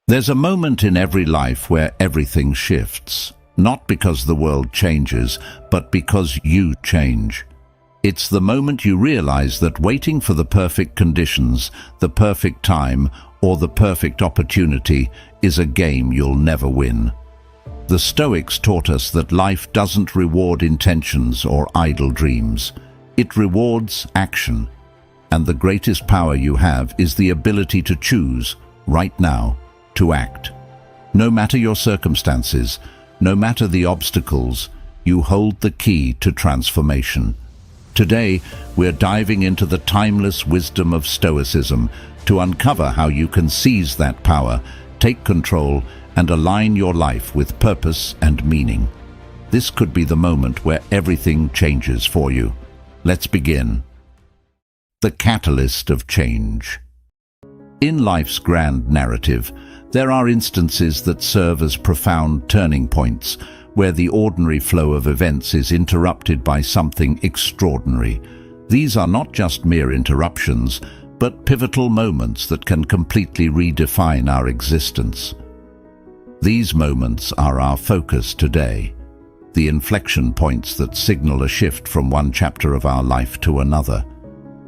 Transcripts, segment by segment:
There's a moment in every life where everything shifts, not because the world changes, but because you change. It's the moment you realize that waiting for the perfect conditions, the perfect time, or the perfect opportunity is a game you'll never win. The Stoics taught us that life doesn't reward intentions or idle dreams. It rewards action. And the greatest power you have is the ability to choose, right now, to act. No matter your circumstances, no matter the obstacles, you hold the key to transformation. Today, we're diving into the timeless wisdom of Stoicism to uncover how you can seize that power, take control, and align your life with purpose and meaning. This could be the moment where everything changes for you. Let's begin. The catalyst of change. In life's grand narrative, there are instances that serve as profound turning points, where the ordinary flow of events is interrupted by something extraordinary. These are not just mere interruptions, but pivotal moments that can completely redefine our existence. These moments are our focus today, the inflection points that signal a shift from one chapter of our life to another.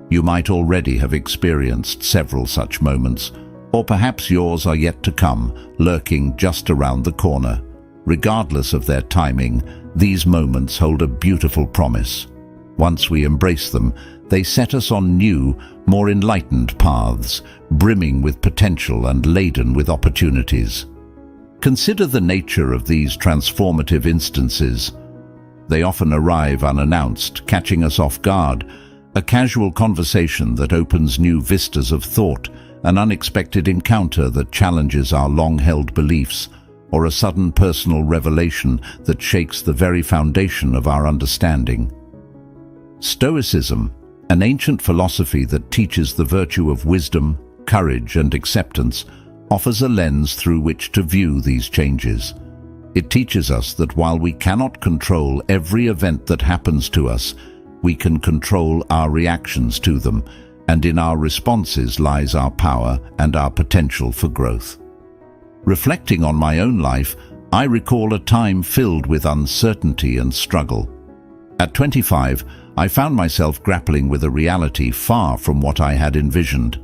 You might already have experienced several such moments, or perhaps yours are yet to come, lurking just around the corner. Regardless of their timing, these moments hold a beautiful promise. Once we embrace them, they set us on new, more enlightened paths, brimming with potential and laden with opportunities. Consider the nature of these transformative instances. They often arrive unannounced, catching us off guard. A casual conversation that opens new vistas of thought, an unexpected encounter that challenges our long-held beliefs, or a sudden personal revelation that shakes the very foundation of our understanding. Stoicism, an ancient philosophy that teaches the virtue of wisdom, courage, and acceptance, offers a lens through which to view these changes. It teaches us that while we cannot control every event that happens to us, we can control our reactions to them, and in our responses lies our power and our potential for growth. Reflecting on my own life, I recall a time filled with uncertainty and struggle. At 25, I found myself grappling with a reality far from what I had envisioned.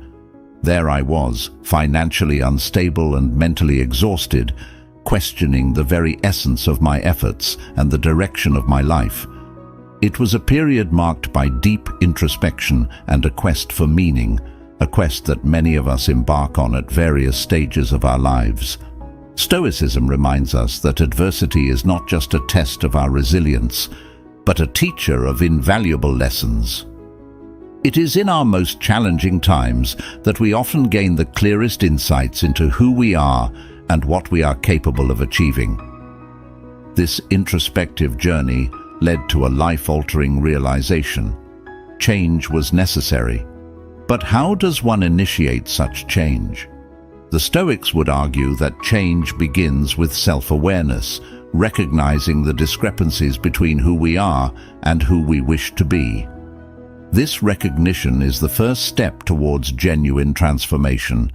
There I was, financially unstable and mentally exhausted, questioning the very essence of my efforts and the direction of my life. It was a period marked by deep introspection and a quest for meaning, a quest that many of us embark on at various stages of our lives. Stoicism reminds us that adversity is not just a test of our resilience, but a teacher of invaluable lessons. It is in our most challenging times that we often gain the clearest insights into who we are and what we are capable of achieving. This introspective journey led to a life-altering realization. Change was necessary. But how does one initiate such change? The Stoics would argue that change begins with self-awareness, recognizing the discrepancies between who we are and who we wish to be. This recognition is the first step towards genuine transformation.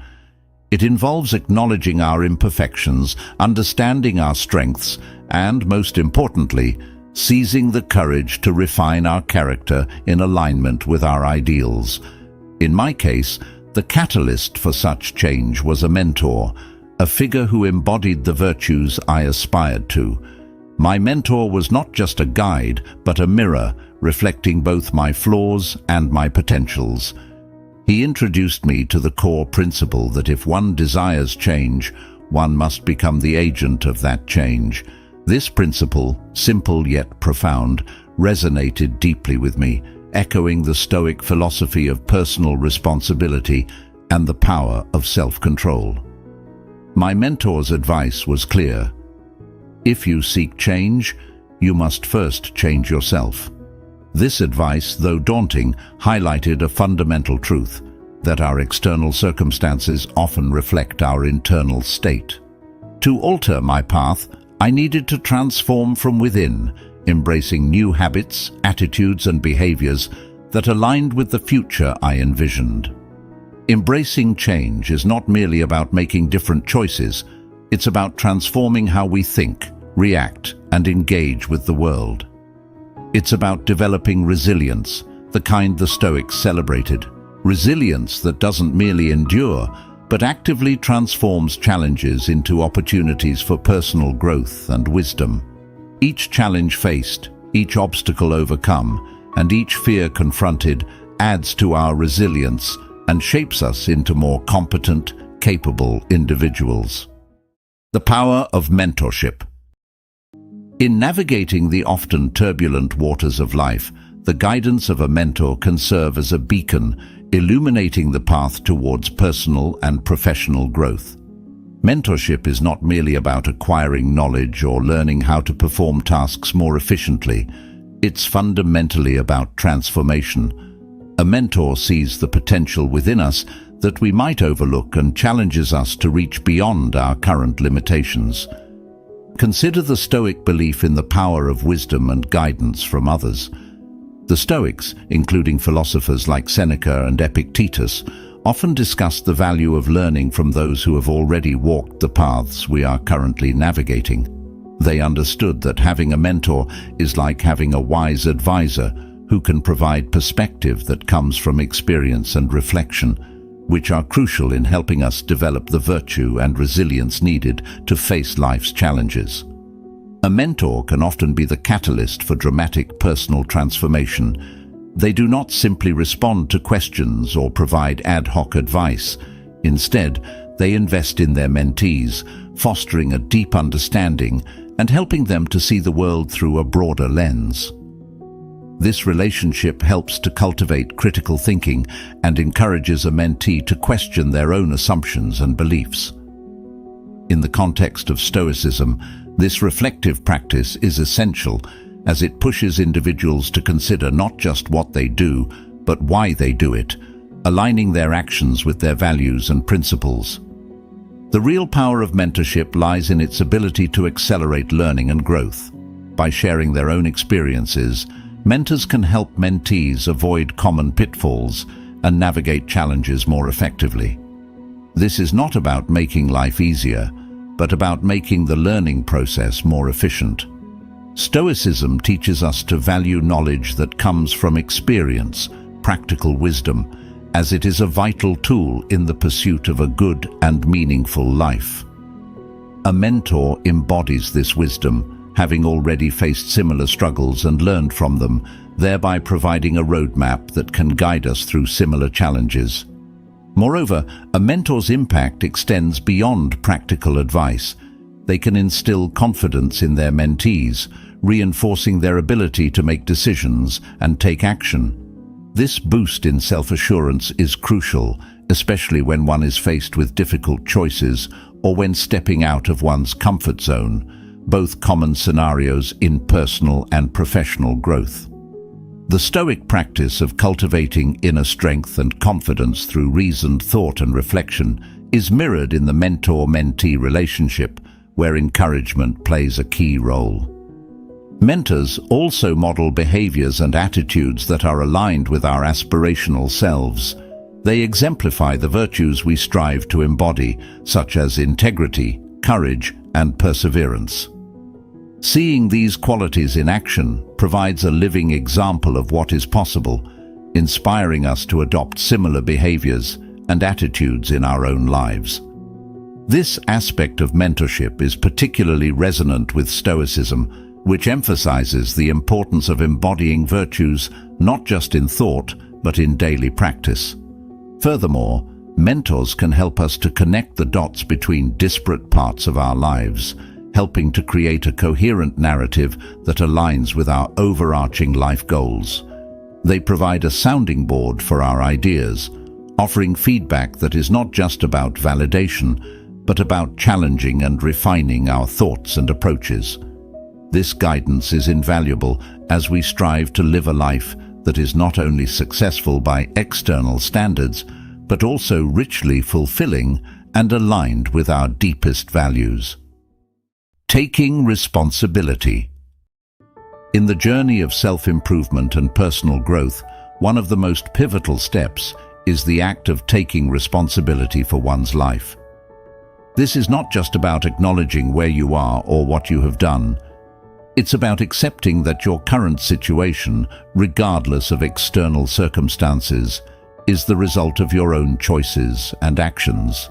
It involves acknowledging our imperfections, understanding our strengths, and, most importantly, seizing the courage to refine our character in alignment with our ideals. In my case, the catalyst for such change was a mentor, a figure who embodied the virtues I aspired to. My mentor was not just a guide, but a mirror, reflecting both my flaws and my potentials. He introduced me to the core principle that if one desires change, one must become the agent of that change. This principle, simple yet profound, resonated deeply with me, echoing the Stoic philosophy of personal responsibility and the power of self-control. My mentor's advice was clear. If you seek change, you must first change yourself. This advice, though daunting, highlighted a fundamental truth, that our external circumstances often reflect our internal state. To alter my path, I needed to transform from within, embracing new habits, attitudes, and behaviors that aligned with the future I envisioned. Embracing change is not merely about making different choices, it's about transforming how we think, react, and engage with the world. It's about developing resilience, the kind the Stoics celebrated. Resilience that doesn't merely endure, but actively transforms challenges into opportunities for personal growth and wisdom. Each challenge faced, each obstacle overcome, and each fear confronted adds to our resilience and shapes us into more competent, capable individuals. The power of mentorship. In navigating the often turbulent waters of life, the guidance of a mentor can serve as a beacon, illuminating the path towards personal and professional growth. Mentorship is not merely about acquiring knowledge or learning how to perform tasks more efficiently. It's fundamentally about transformation. A mentor sees the potential within us that we might overlook and challenges us to reach beyond our current limitations. Consider the Stoic belief in the power of wisdom and guidance from others. The Stoics, including philosophers like Seneca and Epictetus, often discussed the value of learning from those who have already walked the paths we are currently navigating. They understood that having a mentor is like having a wise advisor who can provide perspective that comes from experience and reflection, which are crucial in helping us develop the virtue and resilience needed to face life's challenges. A mentor can often be the catalyst for dramatic personal transformation. They do not simply respond to questions or provide ad hoc advice. Instead, they invest in their mentees, fostering a deep understanding and helping them to see the world through a broader lens. This relationship helps to cultivate critical thinking and encourages a mentee to question their own assumptions and beliefs. In the context of Stoicism, this reflective practice is essential as it pushes individuals to consider not just what they do, but why they do it, aligning their actions with their values and principles. The real power of mentorship lies in its ability to accelerate learning and growth. By sharing their own experiences, mentors can help mentees avoid common pitfalls and navigate challenges more effectively. This is not about making life easier, but about making the learning process more efficient. Stoicism teaches us to value knowledge that comes from experience, practical wisdom, as it is a vital tool in the pursuit of a good and meaningful life. A mentor embodies this wisdom, having already faced similar struggles and learned from them, thereby providing a roadmap that can guide us through similar challenges. Moreover, a mentor's impact extends beyond practical advice. They can instill confidence in their mentees, reinforcing their ability to make decisions and take action. This boost in self-assurance is crucial, especially when one is faced with difficult choices or when stepping out of one's comfort zone, both common scenarios in personal and professional growth. The Stoic practice of cultivating inner strength and confidence through reasoned thought and reflection is mirrored in the mentor-mentee relationship, where encouragement plays a key role. Mentors also model behaviors and attitudes that are aligned with our aspirational selves. They exemplify the virtues we strive to embody, such as integrity, courage, and perseverance. Seeing these qualities in action provides a living example of what is possible, inspiring us to adopt similar behaviors and attitudes in our own lives. This aspect of mentorship is particularly resonant with Stoicism, which emphasizes the importance of embodying virtues not just in thought, but in daily practice. Furthermore, mentors can help us to connect the dots between disparate parts of our lives, helping to create a coherent narrative that aligns with our overarching life goals. They provide a sounding board for our ideas, offering feedback that is not just about validation, but about challenging and refining our thoughts and approaches. This guidance is invaluable as we strive to live a life that is not only successful by external standards, but also richly fulfilling and aligned with our deepest values. Taking responsibility. In the journey of self-improvement and personal growth, one of the most pivotal steps is the act of taking responsibility for one's life. This is not just about acknowledging where you are or what you have done. It's about accepting that your current situation, regardless of external circumstances, is the result of your own choices and actions.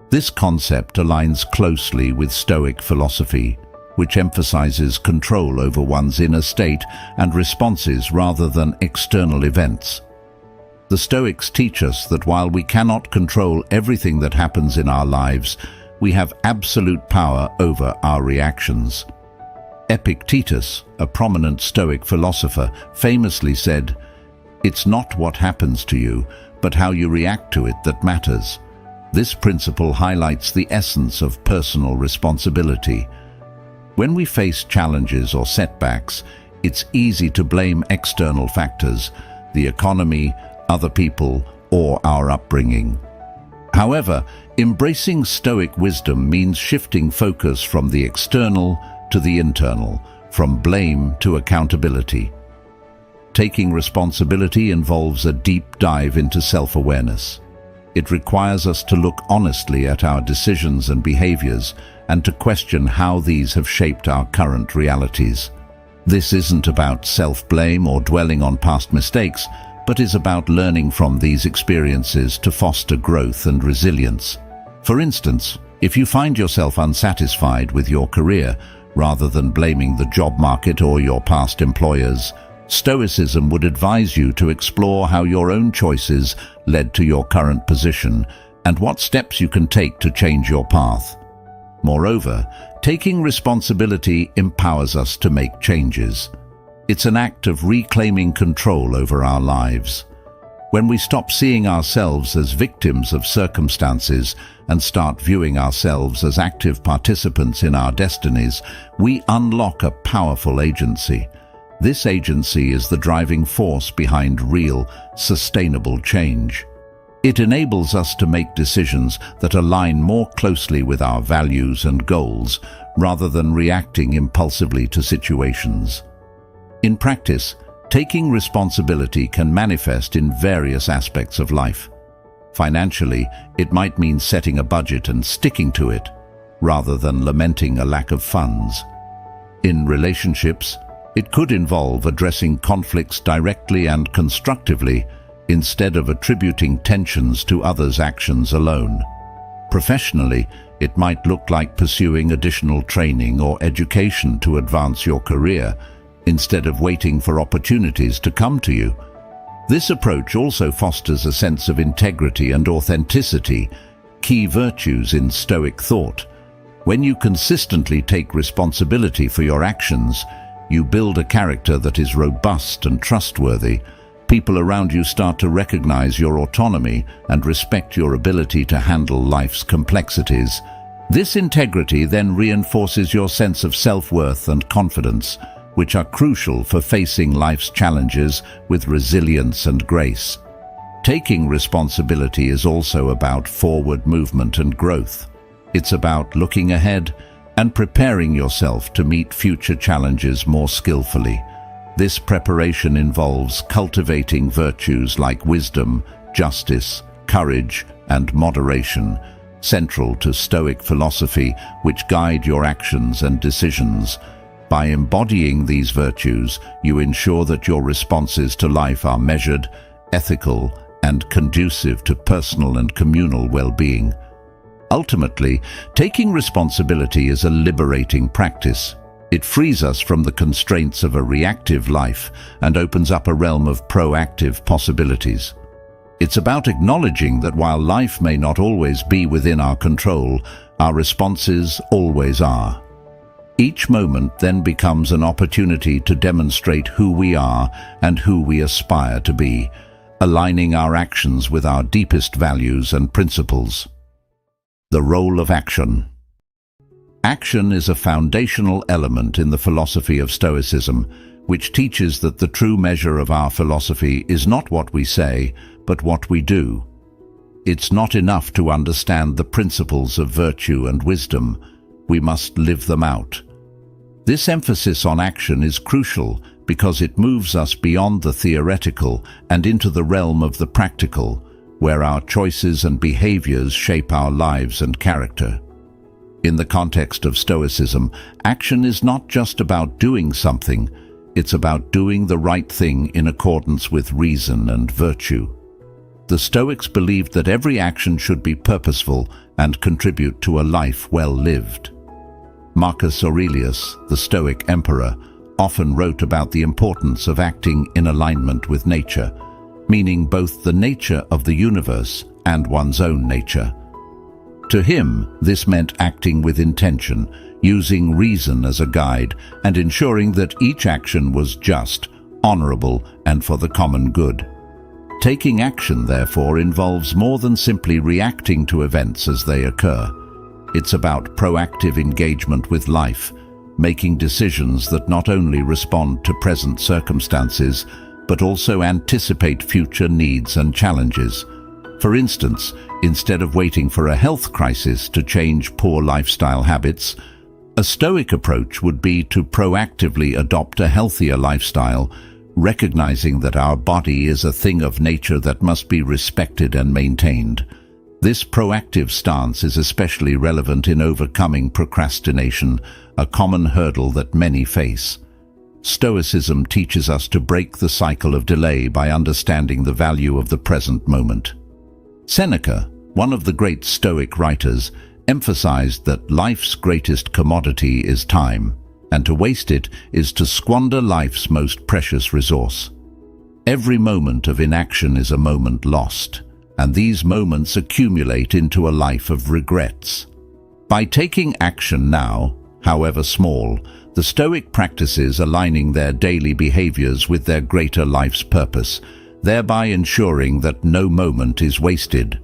This concept aligns closely with Stoic philosophy, which emphasizes control over one's inner state and responses rather than external events. The Stoics teach us that while we cannot control everything that happens in our lives, we have absolute power over our reactions. Epictetus, a prominent Stoic philosopher, famously said, "It's not what happens to you, but how you react to it that matters." This principle highlights the essence of personal responsibility. When we face challenges or setbacks, it's easy to blame external factors, the economy, other people, or our upbringing. However, embracing Stoic wisdom means shifting focus from the external to the internal, from blame to accountability. Taking responsibility involves a deep dive into self-awareness. It requires us to look honestly at our decisions and behaviors and to question how these have shaped our current realities. This isn't about self-blame or dwelling on past mistakes, but is about learning from these experiences to foster growth and resilience. For instance, if you find yourself unsatisfied with your career, rather than blaming the job market or your past employers, Stoicism would advise you to explore how your own choices led to your current position and what steps you can take to change your path. Moreover, taking responsibility empowers us to make changes. It's an act of reclaiming control over our lives. When we stop seeing ourselves as victims of circumstances and start viewing ourselves as active participants in our destinies, we unlock a powerful agency. This agency is the driving force behind real, sustainable change. It enables us to make decisions that align more closely with our values and goals, rather than reacting impulsively to situations. In practice, taking responsibility can manifest in various aspects of life. Financially, it might mean setting a budget and sticking to it, rather than lamenting a lack of funds. In relationships, it could involve addressing conflicts directly and constructively, instead of attributing tensions to others' actions alone. Professionally, it might look like pursuing additional training or education to advance your career, instead of waiting for opportunities to come to you. This approach also fosters a sense of integrity and authenticity, key virtues in Stoic thought. When you consistently take responsibility for your actions, you build a character that is robust and trustworthy. People around you start to recognize your autonomy and respect your ability to handle life's complexities. This integrity then reinforces your sense of self-worth and confidence, which are crucial for facing life's challenges with resilience and grace. Taking responsibility is also about forward movement and growth. It's about looking ahead and preparing yourself to meet future challenges more skillfully. This preparation involves cultivating virtues like wisdom, justice, courage, and moderation, central to Stoic philosophy, which guide your actions and decisions. By embodying these virtues, you ensure that your responses to life are measured, ethical, and conducive to personal and communal well-being. Ultimately, taking responsibility is a liberating practice. It frees us from the constraints of a reactive life and opens up a realm of proactive possibilities. It's about acknowledging that while life may not always be within our control, our responses always are. Each moment then becomes an opportunity to demonstrate who we are and who we aspire to be, aligning our actions with our deepest values and principles. The role of action. Action is a foundational element in the philosophy of Stoicism, which teaches that the true measure of our philosophy is not what we say, but what we do. It's not enough to understand the principles of virtue and wisdom. We must live them out. This emphasis on action is crucial because it moves us beyond the theoretical and into the realm of the practical, where our choices and behaviors shape our lives and character. In the context of Stoicism, action is not just about doing something, it's about doing the right thing in accordance with reason and virtue. The Stoics believed that every action should be purposeful and contribute to a life well lived. Marcus Aurelius, the Stoic emperor, often wrote about the importance of acting in alignment with nature, meaning both the nature of the universe and one's own nature. To him, this meant acting with intention, using reason as a guide, and ensuring that each action was just, honorable, and for the common good. Taking action, therefore, involves more than simply reacting to events as they occur. It's about proactive engagement with life, making decisions that not only respond to present circumstances, but also anticipate future needs and challenges. For instance, instead of waiting for a health crisis to change poor lifestyle habits, a Stoic approach would be to proactively adopt a healthier lifestyle, recognizing that our body is a thing of nature that must be respected and maintained. This proactive stance is especially relevant in overcoming procrastination, a common hurdle that many face. Stoicism teaches us to break the cycle of delay by understanding the value of the present moment. Seneca, one of the great Stoic writers, emphasized that life's greatest commodity is time, and to waste it is to squander life's most precious resource. Every moment of inaction is a moment lost, and these moments accumulate into a life of regrets. By taking action now, however small, the Stoic practices aligning their daily behaviors with their greater life's purpose, thereby ensuring that no moment is wasted.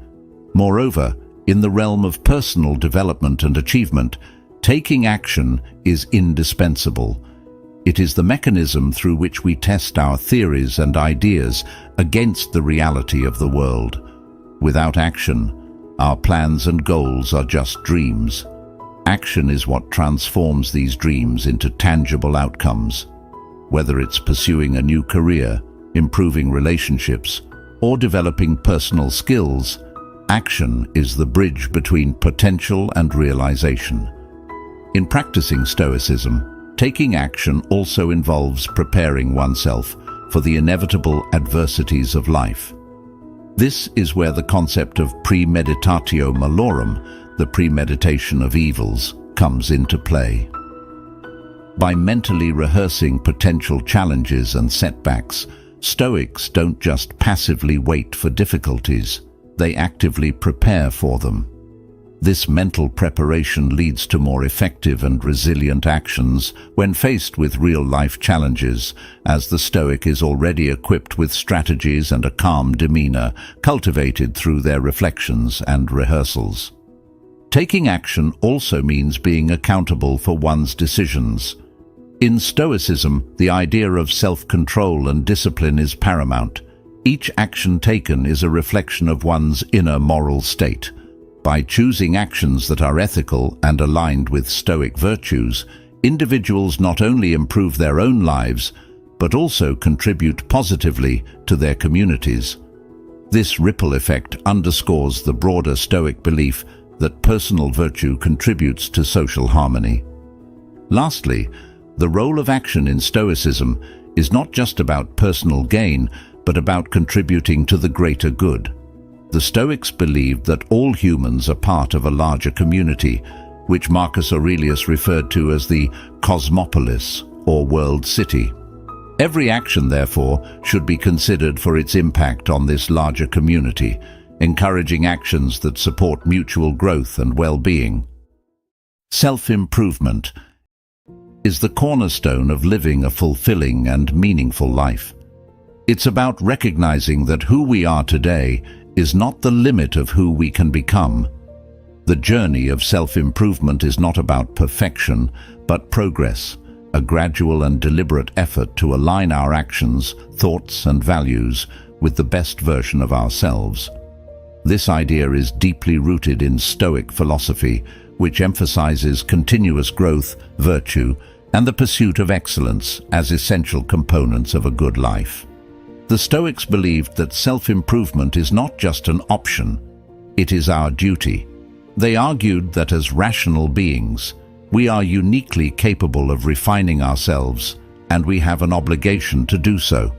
Moreover, in the realm of personal development and achievement, taking action is indispensable. It is the mechanism through which we test our theories and ideas against the reality of the world. Without action, our plans and goals are just dreams. Action is what transforms these dreams into tangible outcomes. Whether it's pursuing a new career, improving relationships, or developing personal skills, action is the bridge between potential and realization. In practicing Stoicism, taking action also involves preparing oneself for the inevitable adversities of life. This is where the concept of premeditatio malorum, the premeditation of evils, comes into play. By mentally rehearsing potential challenges and setbacks, Stoics don't just passively wait for difficulties, they actively prepare for them. This mental preparation leads to more effective and resilient actions when faced with real-life challenges, as the Stoic is already equipped with strategies and a calm demeanor cultivated through their reflections and rehearsals. Taking action also means being accountable for one's decisions. In Stoicism, the idea of self-control and discipline is paramount. Each action taken is a reflection of one's inner moral state. By choosing actions that are ethical and aligned with Stoic virtues, individuals not only improve their own lives, but also contribute positively to their communities. This ripple effect underscores the broader Stoic belief that personal virtue contributes to social harmony. Lastly, the role of action in Stoicism is not just about personal gain, but about contributing to the greater good. The Stoics believed that all humans are part of a larger community, which Marcus Aurelius referred to as the cosmopolis, or world city. Every action, therefore, should be considered for its impact on this larger community, encouraging actions that support mutual growth and well-being. Self-improvement is the cornerstone of living a fulfilling and meaningful life. It's about recognizing that who we are today is not the limit of who we can become. The journey of self-improvement is not about perfection, but progress, a gradual and deliberate effort to align our actions, thoughts, and values with the best version of ourselves. This idea is deeply rooted in Stoic philosophy, which emphasizes continuous growth, virtue, and the pursuit of excellence as essential components of a good life. The Stoics believed that self-improvement is not just an option, it is our duty. They argued that as rational beings, we are uniquely capable of refining ourselves, and we have an obligation to do so.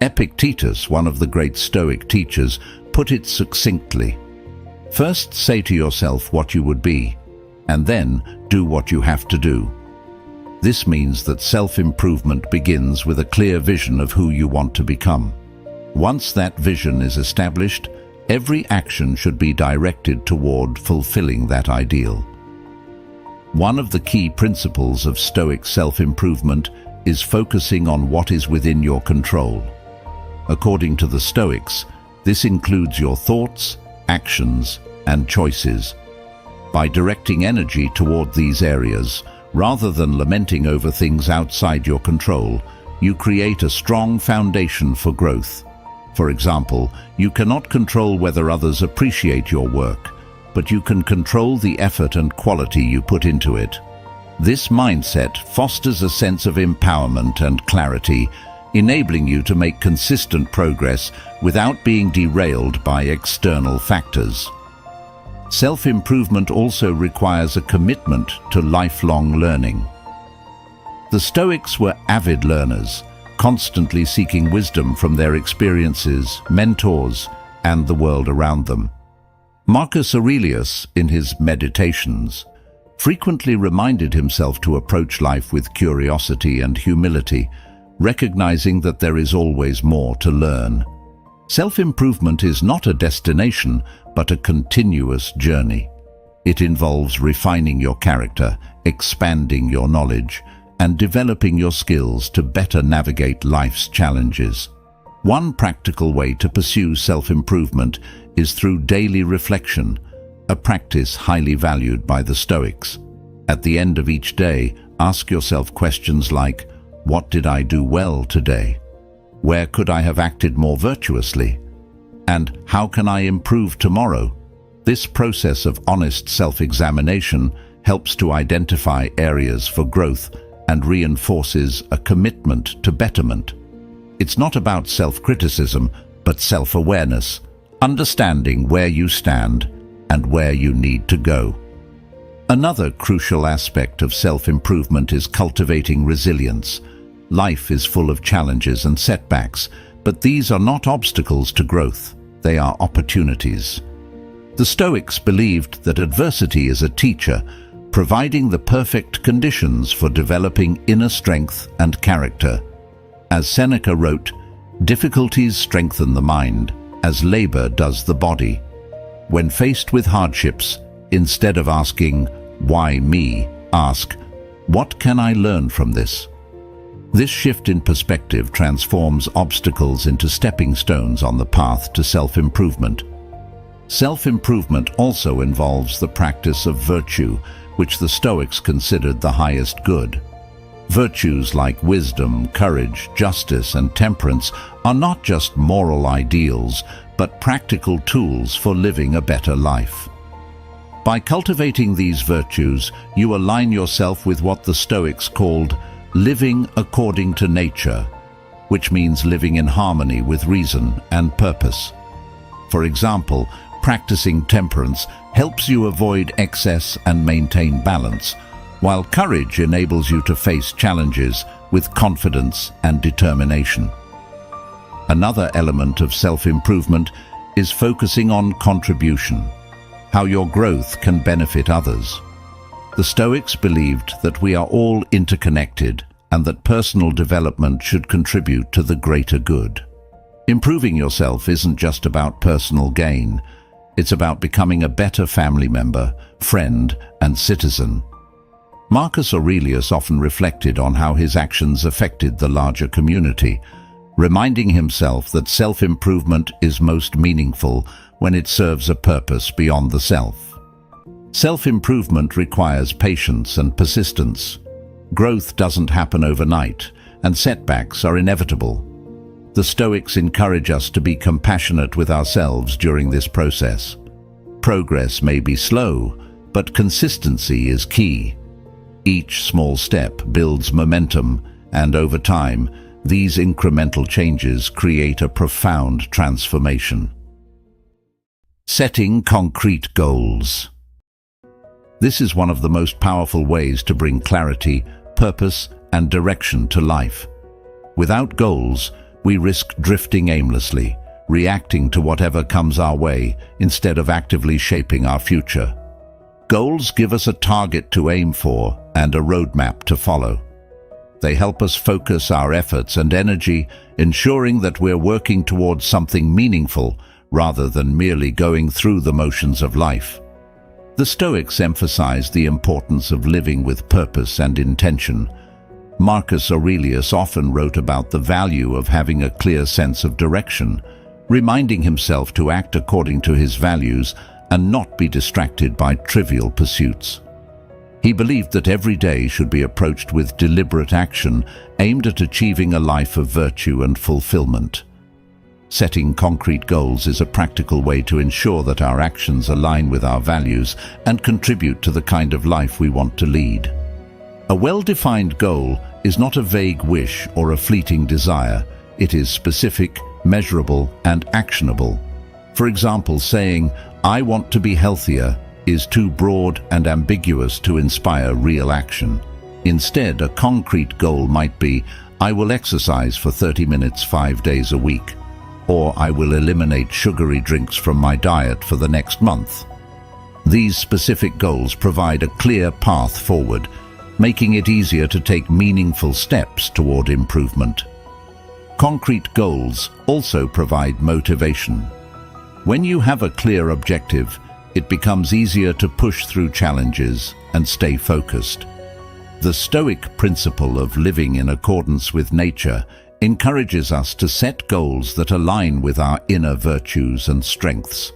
Epictetus, one of the great Stoic teachers, put it succinctly: "First say to yourself what you would be, and then do what you have to do." This means that self-improvement begins with a clear vision of who you want to become. Once that vision is established, every action should be directed toward fulfilling that ideal. One of the key principles of Stoic self-improvement is focusing on what is within your control. According to the Stoics, this includes your thoughts, actions, and choices. By directing energy toward these areas, rather than lamenting over things outside your control, you create a strong foundation for growth. For example, you cannot control whether others appreciate your work, but you can control the effort and quality you put into it. This mindset fosters a sense of empowerment and clarity, enabling you to make consistent progress without being derailed by external factors. Self-improvement also requires a commitment to lifelong learning. The Stoics were avid learners, constantly seeking wisdom from their experiences, mentors, and the world around them. Marcus Aurelius, in his Meditations, frequently reminded himself to approach life with curiosity and humility, recognizing that there is always more to learn. Self-improvement is not a destination, but a continuous journey. It involves refining your character, expanding your knowledge, and developing your skills to better navigate life's challenges. One practical way to pursue self-improvement is through daily reflection, a practice highly valued by the Stoics. At the end of each day, ask yourself questions like, "What did I do well today? Where could I have acted more virtuously? And how can I improve tomorrow?" This process of honest self-examination helps to identify areas for growth and reinforces a commitment to betterment. It's not about self-criticism, but self-awareness, understanding where you stand and where you need to go. Another crucial aspect of self-improvement is cultivating resilience. Life is full of challenges and setbacks, but these are not obstacles to growth, they are opportunities. The Stoics believed that adversity is a teacher, providing the perfect conditions for developing inner strength and character. As Seneca wrote, "Difficulties strengthen the mind, as labor does the body." When faced with hardships, instead of asking, "Why me?" ask, "What can I learn from this?" This shift in perspective transforms obstacles into stepping stones on the path to self-improvement. Self-improvement also involves the practice of virtue, which the Stoics considered the highest good. Virtues like wisdom, courage, justice, and temperance are not just moral ideals, but practical tools for living a better life. By cultivating these virtues, you align yourself with what the Stoics called living according to nature, which means living in harmony with reason and purpose. For example, practicing temperance helps you avoid excess and maintain balance, while courage enables you to face challenges with confidence and determination. Another element of self-improvement is focusing on contribution, how your growth can benefit others. The Stoics believed that we are all interconnected and that personal development should contribute to the greater good. Improving yourself isn't just about personal gain, it's about becoming a better family member, friend, and citizen. Marcus Aurelius often reflected on how his actions affected the larger community, reminding himself that self-improvement is most meaningful when it serves a purpose beyond the self. Self-improvement requires patience and persistence. Growth doesn't happen overnight, and setbacks are inevitable. The Stoics encourage us to be compassionate with ourselves during this process. Progress may be slow, but consistency is key. Each small step builds momentum, and over time, these incremental changes create a profound transformation. Setting concrete goals. This is one of the most powerful ways to bring clarity, purpose, and direction to life. Without goals, we risk drifting aimlessly, reacting to whatever comes our way instead of actively shaping our future. Goals give us a target to aim for and a roadmap to follow. They help us focus our efforts and energy, ensuring that we're working towards something meaningful rather than merely going through the motions of life. The Stoics emphasized the importance of living with purpose and intention. Marcus Aurelius often wrote about the value of having a clear sense of direction, reminding himself to act according to his values and not be distracted by trivial pursuits. He believed that every day should be approached with deliberate action aimed at achieving a life of virtue and fulfillment. Setting concrete goals is a practical way to ensure that our actions align with our values and contribute to the kind of life we want to lead. A well-defined goal is not a vague wish or a fleeting desire. It is specific, measurable, and actionable. For example, saying, "I want to be healthier," is too broad and ambiguous to inspire real action. Instead, a concrete goal might be, "I will exercise for 30 minutes 5 days a week," or "I will eliminate sugary drinks from my diet for the next month." These specific goals provide a clear path forward, making it easier to take meaningful steps toward improvement. Concrete goals also provide motivation. When you have a clear objective, it becomes easier to push through challenges and stay focused. The Stoic principle of living in accordance with nature encourages us to set goals that align with our inner virtues and strengths.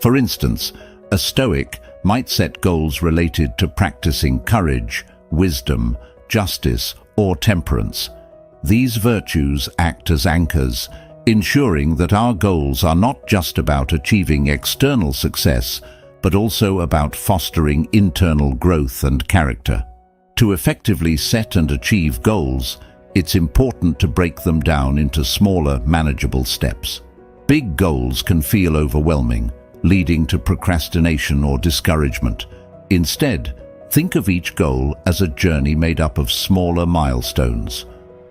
For instance, a Stoic might set goals related to practicing courage, wisdom, justice, or temperance. These virtues act as anchors, ensuring that our goals are not just about achieving external success, but also about fostering internal growth and character. To effectively set and achieve goals, it's important to break them down into smaller, manageable steps. Big goals can feel overwhelming, leading to procrastination or discouragement. Instead, think of each goal as a journey made up of smaller milestones.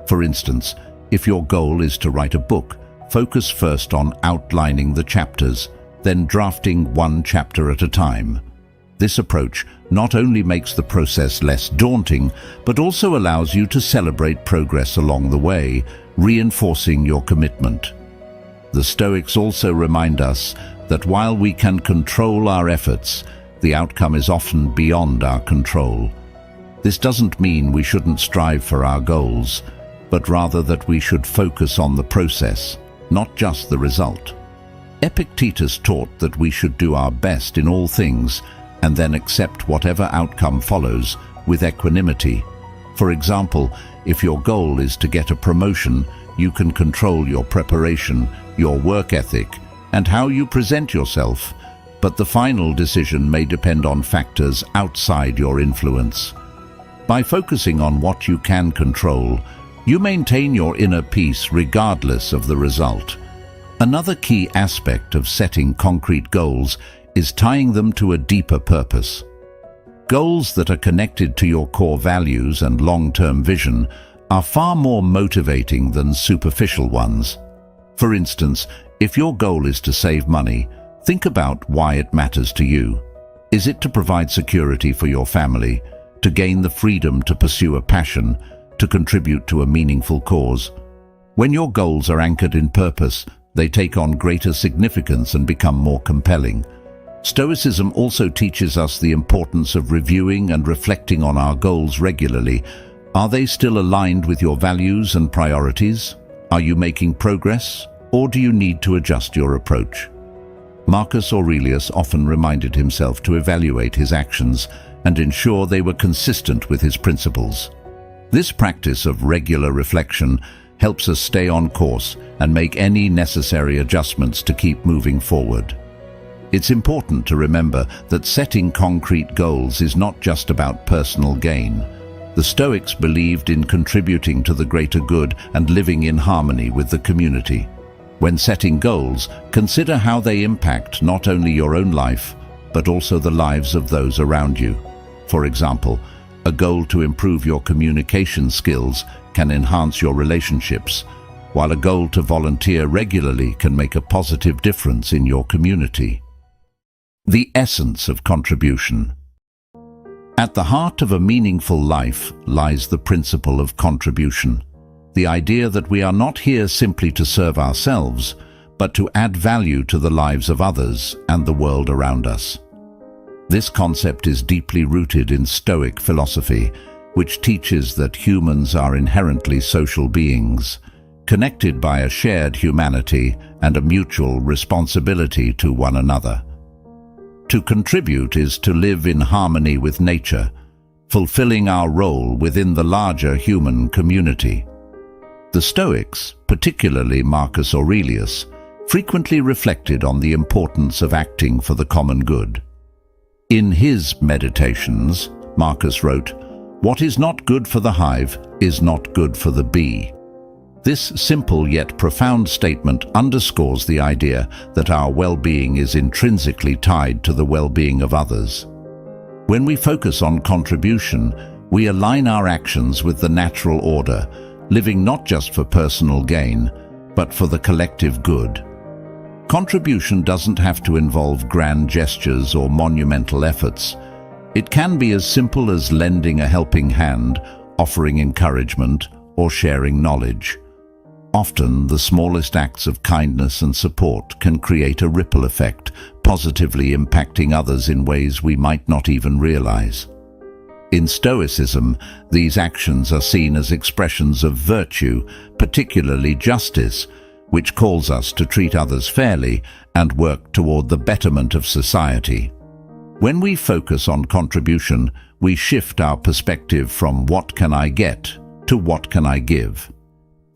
For instance, if your goal is to write a book, focus first on outlining the chapters, then drafting one chapter at a time. This approach not only makes the process less daunting, but also allows you to celebrate progress along the way, reinforcing your commitment. The Stoics also remind us that while we can control our efforts, the outcome is often beyond our control. This doesn't mean we shouldn't strive for our goals, but rather that we should focus on the process, not just the result. Epictetus taught that we should do our best in all things and then accept whatever outcome follows with equanimity. For example, if your goal is to get a promotion, you can control your preparation, your work ethic, and how you present yourself, but the final decision may depend on factors outside your influence. By focusing on what you can control, you maintain your inner peace regardless of the result. Another key aspect of setting concrete goals is tying them to a deeper purpose. Goals that are connected to your core values and long-term vision are far more motivating than superficial ones. For instance, if your goal is to save money, think about why it matters to you. Is it to provide security for your family, to gain the freedom to pursue a passion, to contribute to a meaningful cause? When your goals are anchored in purpose, they take on greater significance and become more compelling. Stoicism also teaches us the importance of reviewing and reflecting on our goals regularly. Are they still aligned with your values and priorities? Are you making progress, or do you need to adjust your approach? Marcus Aurelius often reminded himself to evaluate his actions and ensure they were consistent with his principles. This practice of regular reflection helps us stay on course and make any necessary adjustments to keep moving forward. It's important to remember that setting concrete goals is not just about personal gain. The Stoics believed in contributing to the greater good and living in harmony with the community. When setting goals, consider how they impact not only your own life, but also the lives of those around you. For example, a goal to improve your communication skills can enhance your relationships, while a goal to volunteer regularly can make a positive difference in your community. The essence of contribution. At the heart of a meaningful life lies the principle of contribution, the idea that we are not here simply to serve ourselves, but to add value to the lives of others and the world around us. This concept is deeply rooted in Stoic philosophy, which teaches that humans are inherently social beings, connected by a shared humanity and a mutual responsibility to one another. To contribute is to live in harmony with nature, fulfilling our role within the larger human community. The Stoics, particularly Marcus Aurelius, frequently reflected on the importance of acting for the common good. In his Meditations, Marcus wrote, "What is not good for the hive is not good for the bee." This simple yet profound statement underscores the idea that our well-being is intrinsically tied to the well-being of others. When we focus on contribution, we align our actions with the natural order, living not just for personal gain, but for the collective good. Contribution doesn't have to involve grand gestures or monumental efforts. It can be as simple as lending a helping hand, offering encouragement, or sharing knowledge. Often, the smallest acts of kindness and support can create a ripple effect, positively impacting others in ways we might not even realize. In Stoicism, these actions are seen as expressions of virtue, particularly justice, which calls us to treat others fairly and work toward the betterment of society. When we focus on contribution, we shift our perspective from "what can I get" to "what can I give?"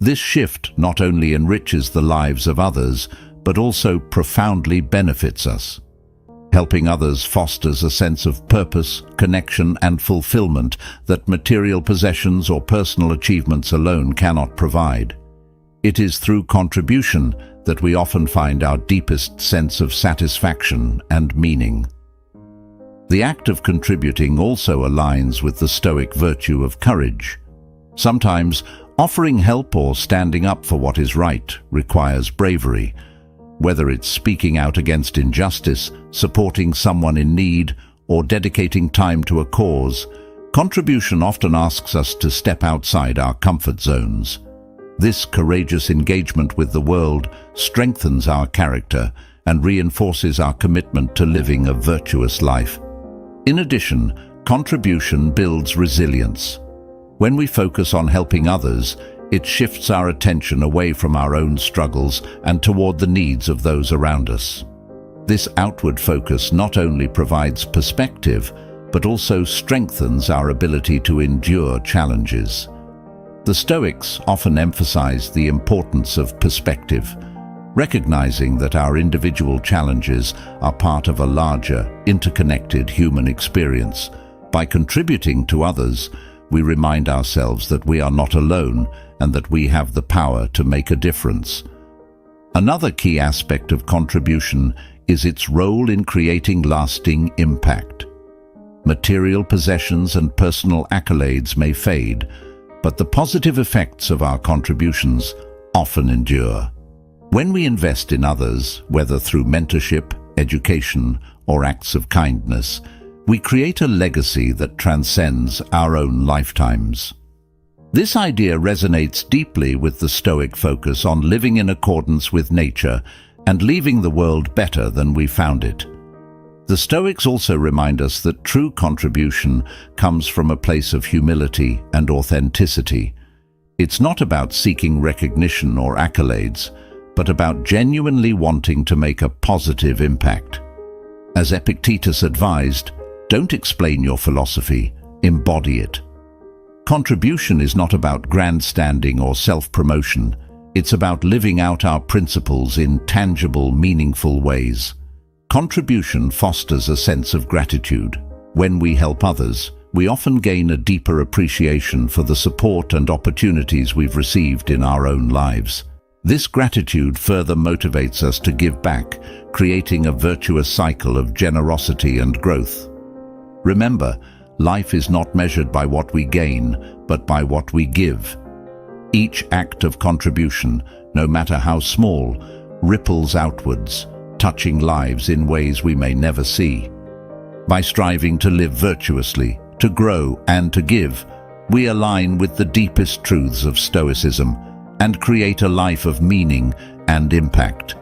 This shift not only enriches the lives of others, but also profoundly benefits us. Helping others fosters a sense of purpose, connection, and fulfillment that material possessions or personal achievements alone cannot provide. It is through contribution that we often find our deepest sense of satisfaction and meaning. The act of contributing also aligns with the Stoic virtue of courage. Sometimes, offering help or standing up for what is right requires bravery. Whether it's speaking out against injustice, supporting someone in need, or dedicating time to a cause, contribution often asks us to step outside our comfort zones. This courageous engagement with the world strengthens our character and reinforces our commitment to living a virtuous life. In addition, contribution builds resilience. When we focus on helping others, it shifts our attention away from our own struggles and toward the needs of those around us. This outward focus not only provides perspective, but also strengthens our ability to endure challenges. The Stoics often emphasize the importance of perspective, recognizing that our individual challenges are part of a larger, interconnected human experience. By contributing to others, we remind ourselves that we are not alone and that we have the power to make a difference. Another key aspect of contribution is its role in creating lasting impact. Material possessions and personal accolades may fade, but the positive effects of our contributions often endure. When we invest in others, whether through mentorship, education, or acts of kindness, we create a legacy that transcends our own lifetimes. This idea resonates deeply with the Stoic focus on living in accordance with nature and leaving the world better than we found it. The Stoics also remind us that true contribution comes from a place of humility and authenticity. It's not about seeking recognition or accolades, but about genuinely wanting to make a positive impact. As Epictetus advised, don't explain your philosophy, embody it. Contribution is not about grandstanding or self-promotion. It's about living out our principles in tangible, meaningful ways. Contribution fosters a sense of gratitude. When we help others, we often gain a deeper appreciation for the support and opportunities we've received in our own lives. This gratitude further motivates us to give back, creating a virtuous cycle of generosity and growth. Remember, life is not measured by what we gain, but by what we give. Each act of contribution, no matter how small, ripples outwards, touching lives in ways we may never see. By striving to live virtuously, to grow and to give, we align with the deepest truths of Stoicism and create a life of meaning and impact.